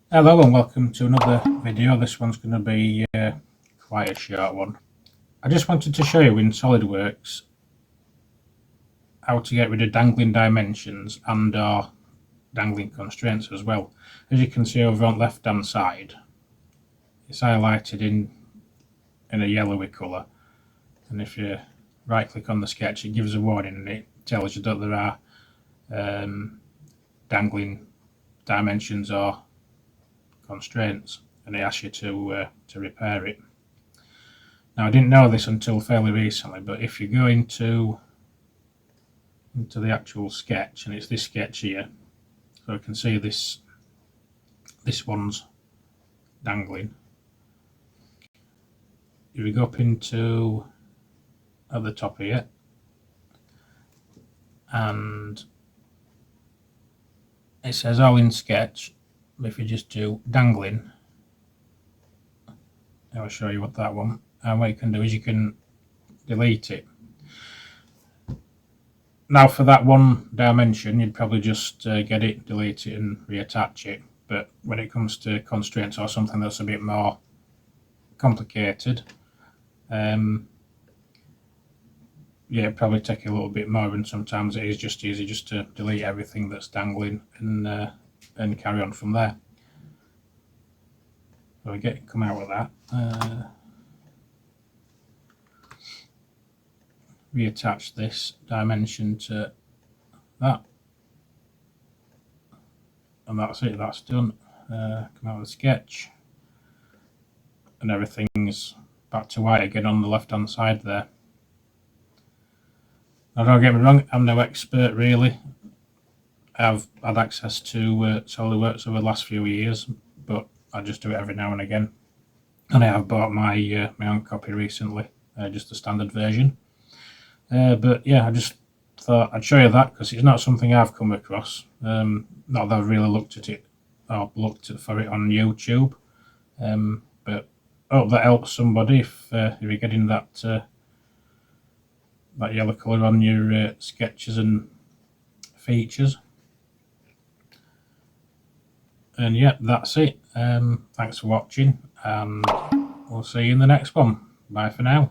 Hello and welcome to another video. This one's going to be quite a short one. I just wanted to show you in Solidworks how to get rid of dangling dimensions and or dangling constraints as well. As you can see over on the left hand side, it's highlighted in a yellowy colour, and if you right click on the sketch it gives a warning and it tells you that there are dangling dimensions or constraints, and it asks you to repair it. Now I didn't know this until fairly recently, but if you go into the actual sketch, and it's this sketch here, so you can see this one's dangling. If you go up into at the top here, and it says all in sketch, but if you just do dangling, I'll show you what that one, and what you can do is you can delete it. Now for that one dimension you'd probably just get it, delete it and reattach it, but when it comes to constraints or something that's a bit more complicated, yeah, it'd probably take a little bit more, and sometimes it is just easy just to delete everything that's dangling and carry on from there. So we come out of that, reattach this dimension to that, and that's it, that's done. Come out of the sketch and everything's back to white again on the left hand side there. Now don't get me wrong, I'm no expert really. I've had access to Solidworks over the last few years, but I just do it every now and again, and I have bought my own copy recently, just the standard version. But yeah, I just thought I'd show you that because it's not something I've come across. Not that I've really looked at it or for it on YouTube, but I hope that helps somebody if you're getting that yellow colour on your sketches and features. And yeah, that's it. Thanks for watching, and we'll see you in the next one. Bye for now.